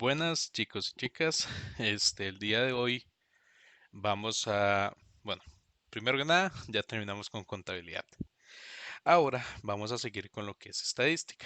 Buenas chicos y chicas, el día de hoy vamos a, bueno, primero que nada, ya terminamos con contabilidad. Ahora vamos a seguir con lo que es estadística.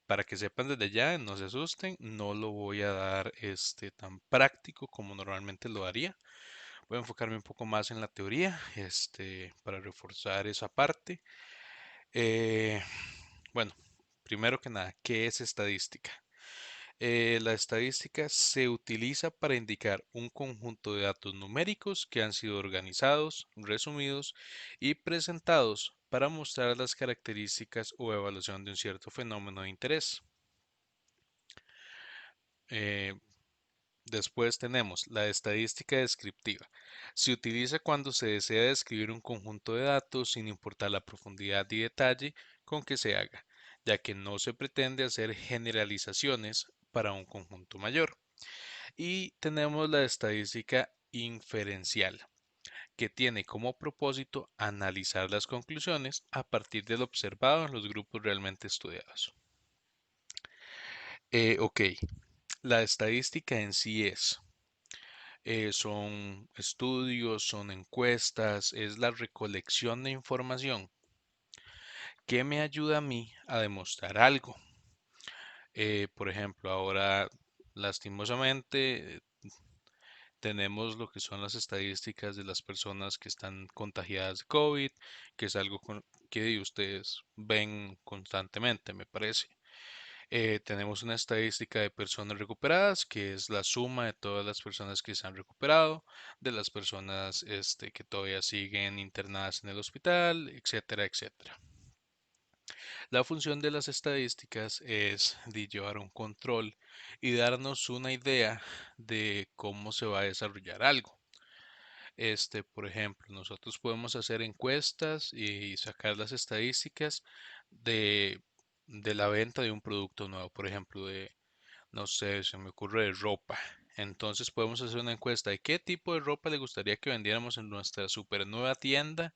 Para que sepan desde ya, no se asusten, no lo voy a dar tan práctico como normalmente lo haría. Voy a enfocarme un poco más en la teoría, para reforzar esa parte. Eh, bueno, primero que nada, ¿qué es estadística? La estadística se utiliza para indicar un conjunto de datos numéricos que han sido organizados, resumidos y presentados para mostrar las características o evaluación de un cierto fenómeno de interés. Eh, Después tenemos la estadística descriptiva. Se utiliza cuando se desea describir un conjunto de datos sin importar la profundidad y detalle con que se haga, ya que no se pretende hacer generalizaciones para un conjunto mayor. Y tenemos la estadística inferencial, que tiene como propósito analizar las conclusiones a partir de lo observado en los grupos realmente estudiados. Ok, la estadística en sí son estudios, son encuestas, es la recolección de información que me ayuda a mí a demostrar algo. Por ejemplo, ahora lastimosamente tenemos lo que son las estadísticas de las personas que están contagiadas de COVID, que es algo que ustedes ven constantemente, me parece. Tenemos una estadística de personas recuperadas, que es la suma de todas las personas que se han recuperado, de las personas que todavía siguen internadas en el hospital, etcétera, etcétera. La función de las estadísticas es de llevar un control y darnos una idea de cómo se va a desarrollar algo. Por ejemplo, nosotros podemos hacer encuestas y sacar las estadísticas de, de la venta de un producto nuevo, por ejemplo, no sé, se me ocurre de ropa. Entonces podemos hacer una encuesta de qué tipo de ropa le gustaría que vendiéramos en nuestra super nueva tienda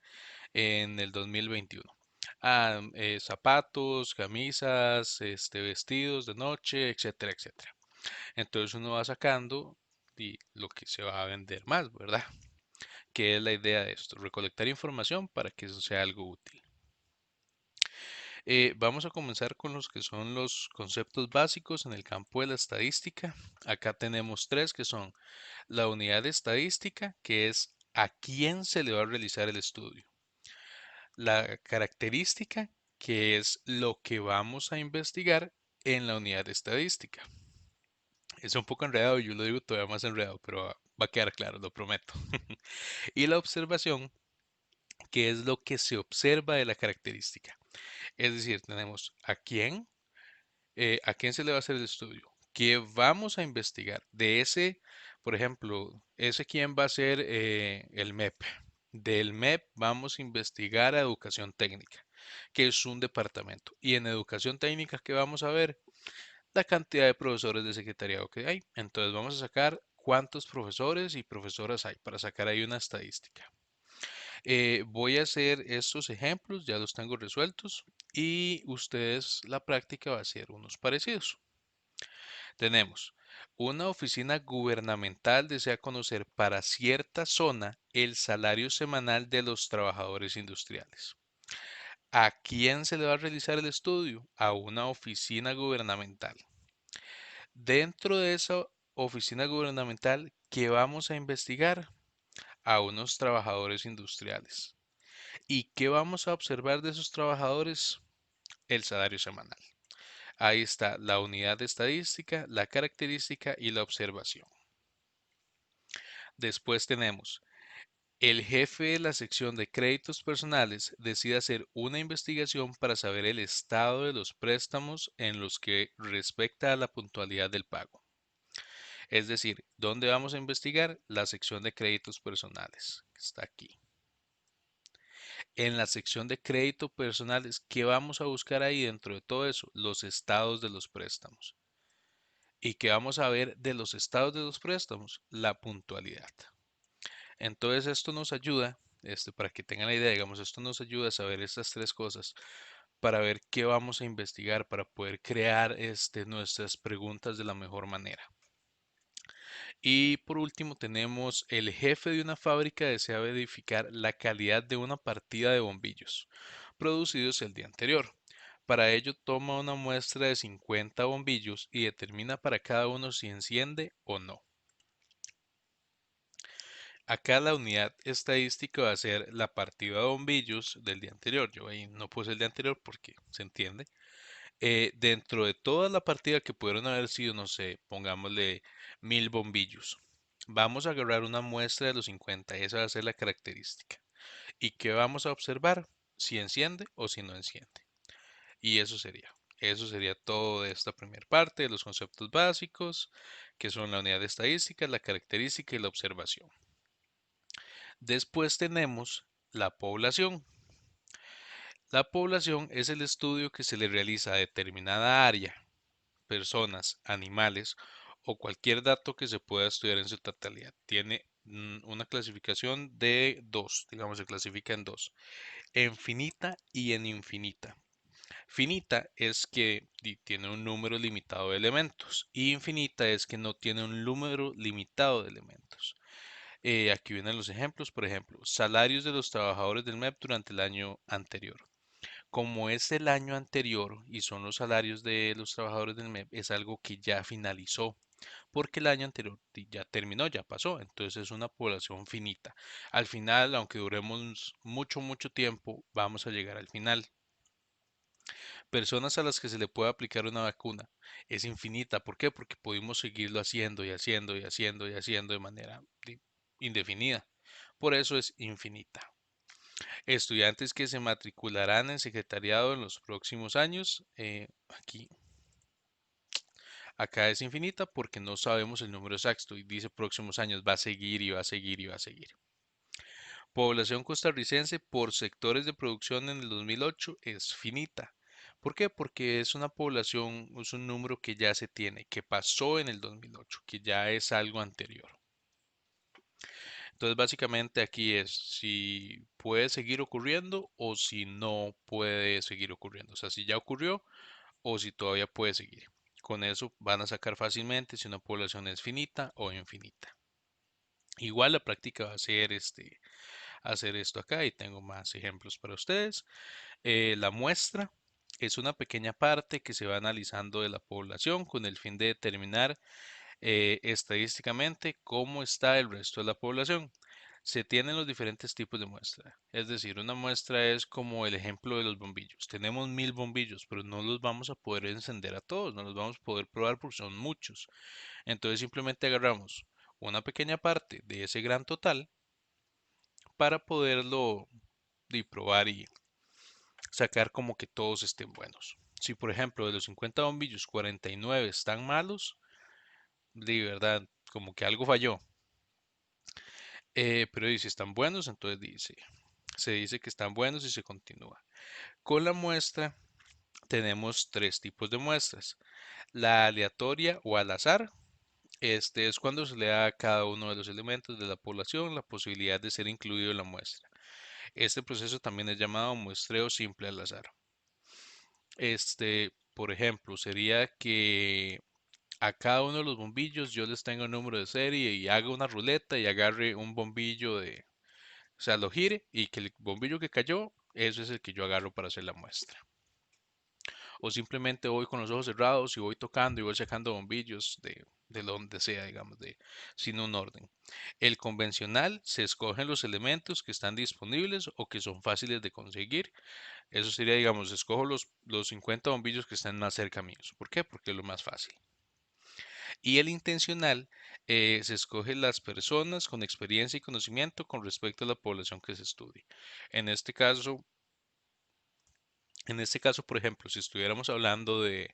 en el 2021. Zapatos, camisas, vestidos de noche, etcétera, etcétera. Entonces uno va sacando y lo que se va a vender más, ¿verdad? ¿Qué es la idea de esto? Recolectar información para que eso sea algo útil. Vamos a comenzar con los que son los conceptos básicos en el campo de la estadística. Acá tenemos tres que son la unidad de estadística, que es a quién se le va a realizar el estudio. La característica, que es lo que vamos a investigar en la unidad de estadística. Es un poco enredado, yo lo digo todavía más enredado, pero va a quedar claro, lo prometo. Y la observación, que es lo que se observa de la característica. Es decir, tenemos a quién se le va a hacer el estudio, qué vamos a investigar. De ese, por ejemplo, ese quién va a ser el MEP. Del MEP vamos a investigar a educación técnica, que es un departamento. Y en educación técnica, ¿qué vamos a ver? La cantidad de profesores de secretariado que hay. Entonces vamos a sacar cuántos profesores y profesoras hay para sacar ahí una estadística. Voy a hacer estos ejemplos, ya los tengo resueltos y ustedes la práctica va a ser unos parecidos. Tenemos una oficina gubernamental desea conocer para cierta zona el salario semanal de los trabajadores industriales. ¿A quién se le va a realizar el estudio? A una oficina gubernamental. Dentro de esa oficina gubernamental, ¿qué vamos a investigar? A unos trabajadores industriales. ¿Y qué vamos a observar de esos trabajadores? El salario semanal. Ahí está la unidad de estadística, la característica y la observación. Después tenemos, el jefe de la sección de créditos personales decide hacer una investigación para saber el estado de los préstamos en los que respecta a la puntualidad del pago. Es decir, ¿dónde vamos a investigar? La sección de créditos personales, que está aquí. En la sección de crédito personales, ¿qué vamos a buscar ahí dentro de todo eso? Los estados de los préstamos. ¿Y qué vamos a ver de los estados de los préstamos? La puntualidad. Entonces esto nos ayuda, para que tengan la idea, digamos, esto nos ayuda a saber estas tres cosas. para ver qué vamos a investigar, para poder crear nuestras preguntas de la mejor manera. Y por último tenemos el jefe de una fábrica desea verificar la calidad de una partida de bombillos producidos el día anterior. Para ello toma una muestra de 50 bombillos y determina para cada uno si enciende o no. Acá la unidad estadística va a ser la partida de bombillos del día anterior. Yo ahí no puse el día anterior porque se entiende. Dentro de toda la partida que pudieron haber sido, no sé, pongámosle 1000 bombillos. Vamos a agarrar una muestra de los 50, esa va a ser la característica. ¿Y qué vamos a observar? Si enciende o si no enciende. Y eso sería. Eso sería todo de esta primera parte de los conceptos básicos, que son la unidad estadística, la característica y la observación. Después tenemos la población. La población es el estudio que se le realiza a determinada área, personas, animales o cualquier dato que se pueda estudiar en su totalidad. Tiene una clasificación de dos, digamos, se clasifica en dos, en finita y en infinita. Finita es que tiene un número limitado de elementos y infinita es que no tiene un número limitado de elementos. Aquí vienen los ejemplos, por ejemplo, salarios de los trabajadores del MEP durante el año anterior. Como es el año anterior y son los salarios de los trabajadores del MEP, es algo que ya finalizó, porque el año anterior ya terminó, ya pasó, entonces es una población finita. Al final, aunque duremos mucho, mucho tiempo, vamos a llegar al final. Personas a las que se le puede aplicar una vacuna es infinita. ¿Por qué? Porque pudimos seguirlo haciendo y haciendo y haciendo y haciendo de manera indefinida. Por eso es infinita. Estudiantes que se matricularán en secretariado en los próximos años. Acá es infinita porque no sabemos el número exacto y dice próximos años. Va a seguir y va a seguir y va a seguir. Población costarricense por sectores de producción en el 2008 es finita. ¿Por qué? Porque es una población, es un número que ya se tiene, que pasó en el 2008, que ya es algo anterior. Entonces, básicamente aquí es si puede seguir ocurriendo o si no puede seguir ocurriendo. O sea, si ya ocurrió o si todavía puede seguir. Con eso van a sacar fácilmente si una población es finita o infinita. Igual la práctica va a ser hacer esto acá y tengo más ejemplos para ustedes. La muestra es una pequeña parte que se va analizando de la población con el fin de determinar estadísticamente cómo está el resto de la población. Se tienen los diferentes tipos de muestra. Es decir, una muestra es como el ejemplo de los bombillos. Tenemos 1000 bombillos, pero no los vamos a poder encender a todos, no los vamos a poder probar porque son muchos. Entonces simplemente agarramos una pequeña parte de ese gran total para poderlo probar y sacar como que todos estén buenos. Si por ejemplo de los 50 bombillos 49 están malos, de verdad, como que algo falló. Pero si están buenos, entonces se dice que están buenos y se continúa. Con la muestra tenemos tres tipos de muestras. La aleatoria o al azar. Este es cuando se le da a cada uno de los elementos de la población la posibilidad de ser incluido en la muestra. Este proceso también es llamado muestreo simple al azar. Por ejemplo, sería que a cada uno de los bombillos yo les tengo el número de serie y haga una ruleta y agarre un bombillo o sea, lo gire y que el bombillo que cayó, eso es el que yo agarro para hacer la muestra. O simplemente voy con los ojos cerrados y voy tocando y voy sacando bombillos de donde sea, digamos, sin un orden. El convencional se escogen los elementos que están disponibles o que son fáciles de conseguir. Eso sería, digamos, escojo los 50 bombillos que están más cerca míos. ¿Por qué? Porque es lo más fácil. Y el intencional se escoge las personas con experiencia y conocimiento con respecto a la población que se estudie. En este caso, por ejemplo, si estuviéramos hablando de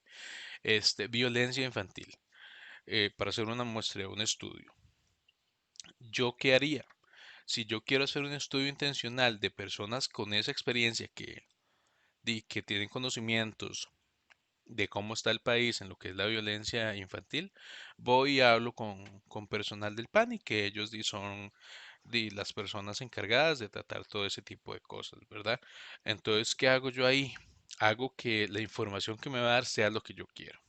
violencia infantil, para hacer una muestra, un estudio, ¿yo qué haría? Si yo quiero hacer un estudio intencional de personas con esa experiencia que tienen conocimientos de cómo está el país en lo que es la violencia infantil, voy y hablo con personal del PANI, que ellos son las personas encargadas de tratar todo ese tipo de cosas, ¿verdad? Entonces, ¿qué hago yo ahí? hago que la información que me va a dar sea lo que yo quiero.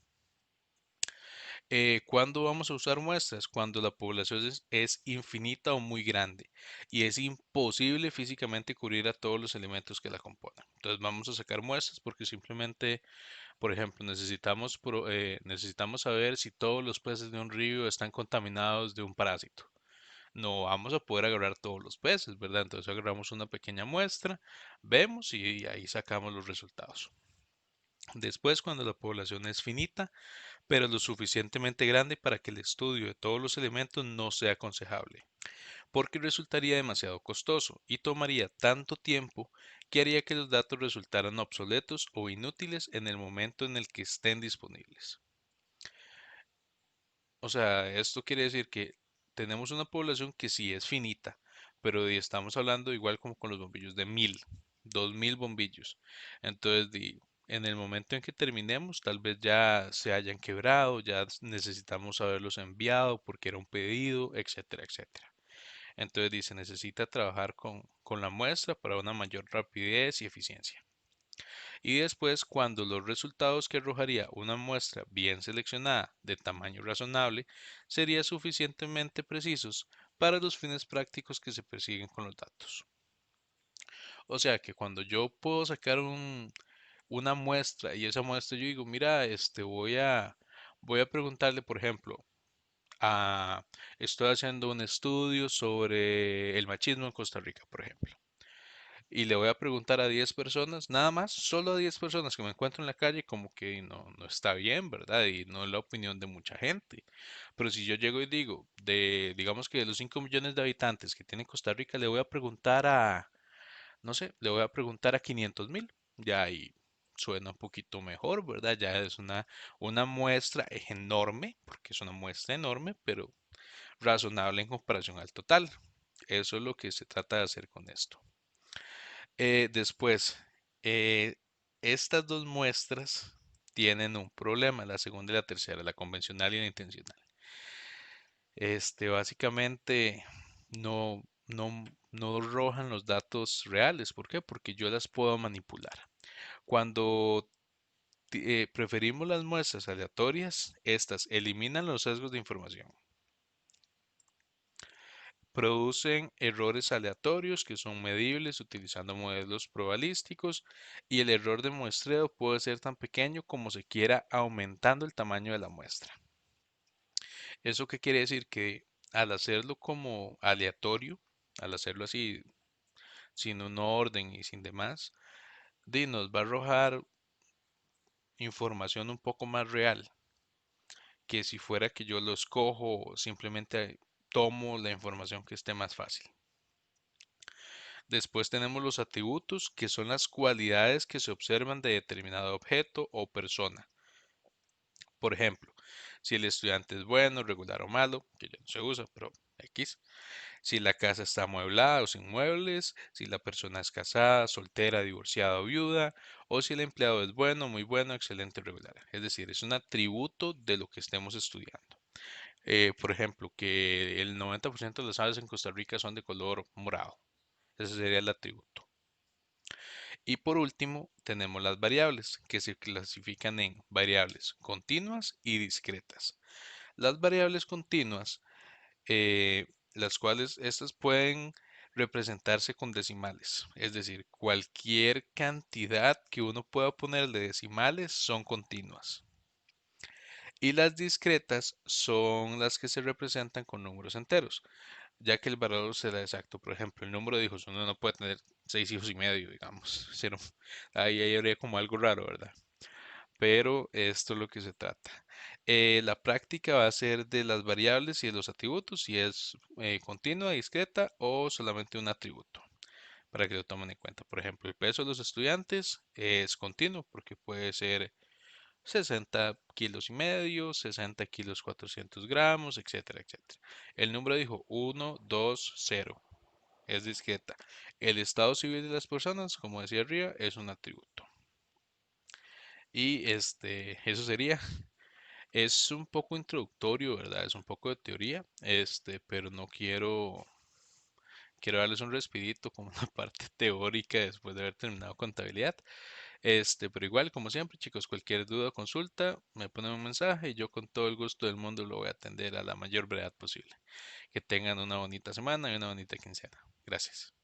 ¿Cuándo vamos a usar muestras? Cuando la población es infinita o muy grande y es imposible físicamente cubrir a todos los elementos que la componen. Entonces vamos a sacar muestras porque simplemente, por ejemplo, necesitamos saber si todos los peces de un río están contaminados de un parásito. No vamos a poder agarrar todos los peces, ¿verdad? Entonces agarramos una pequeña muestra, vemos y ahí sacamos los resultados. Después, cuando la población es finita, pero lo suficientemente grande para que el estudio de todos los elementos no sea aconsejable, porque resultaría demasiado costoso y tomaría tanto tiempo que haría que los datos resultaran obsoletos o inútiles en el momento en el que estén disponibles. O sea, esto quiere decir que tenemos una población que sí es finita, pero estamos hablando igual como con los bombillos de 1000, 2000 bombillos. Entonces, en el momento en que terminemos, tal vez ya se hayan quebrado, ya necesitamos haberlos enviado porque era un pedido, etcétera, etcétera. Entonces, se necesita trabajar con la muestra para una mayor rapidez y eficiencia. Y después, cuando los resultados que arrojaría una muestra bien seleccionada de tamaño razonable serían suficientemente precisos para los fines prácticos que se persiguen con los datos. O sea que cuando yo puedo sacar una muestra y esa muestra yo digo, mira, voy a preguntarle, por ejemplo, estoy haciendo un estudio sobre el machismo en Costa Rica, por ejemplo. Y le voy a preguntar a 10 personas, nada más, solo a 10 personas que me encuentro en la calle, como que no está bien, ¿verdad? Y no es la opinión de mucha gente. Pero si yo llego y digo, digamos que de los 5 millones de habitantes que tiene Costa Rica, le voy a preguntar no sé, le voy a preguntar a 500.000, ya ahí suena un poquito mejor, ¿verdad? Ya es una muestra enorme, porque es una muestra enorme, pero razonable en comparación al total. Eso es lo que se trata de hacer con esto. Después, eh, estas dos muestras tienen un problema, la segunda y la tercera, la convencional y la intencional. Básicamente no arrojan los datos reales. ¿Por qué? Porque yo las puedo manipular. Cuando preferimos las muestras aleatorias, estas eliminan los sesgos de información. Producen errores aleatorios que son medibles utilizando modelos probabilísticos y el error de muestreo puede ser tan pequeño como se quiera aumentando el tamaño de la muestra. ¿Eso qué quiere decir? Que al hacerlo como aleatorio, al hacerlo así sin un orden y sin demás, nos va a arrojar información un poco más real que si fuera que yo lo escojo o simplemente tomo la información que esté más fácil. Después tenemos los atributos, que son las cualidades que se observan de determinado objeto o persona. Por ejemplo, si el estudiante es bueno, regular o malo, que ya no se usa, pero X. Si la casa está amueblada o sin muebles, si la persona es casada, soltera, divorciada o viuda, o si el empleado es bueno, muy bueno, excelente o regular. Es decir, es un atributo de lo que estemos estudiando. Por ejemplo, que el 90% de las aves en Costa Rica son de color morado. Ese sería el atributo. Y por último, tenemos las variables, que se clasifican en variables continuas y discretas. Las variables continuas, eh, las cuales estas pueden representarse con decimales, es decir, cualquier cantidad que uno pueda poner de decimales son continuas. Y las discretas son las que se representan con números enteros, ya que el valor será exacto. Por ejemplo, el número de hijos, uno no puede tener 6 hijos y medio, digamos. Cero. Ahí habría como algo raro, ¿verdad? Pero esto es lo que se trata. La práctica va a ser de las variables y de los atributos, si es continua, discreta o solamente un atributo, para que lo tomen en cuenta. Por ejemplo, el peso de los estudiantes es continuo porque puede ser 60 kilos y medio, 60 kilos 400 gramos, etcétera, etcétera. El número dijo 1, 2, 0. Es discreta. El estado civil de las personas, como decía arriba, es un atributo. Y eso sería. Es un poco introductorio, ¿verdad? Es un poco de teoría, pero no quiero darles un respirito como una parte teórica después de haber terminado contabilidad. Pero igual, como siempre, chicos, cualquier duda o consulta, me ponen un mensaje y yo con todo el gusto del mundo lo voy a atender a la mayor brevedad posible. Que tengan una bonita semana y una bonita quincena. Gracias.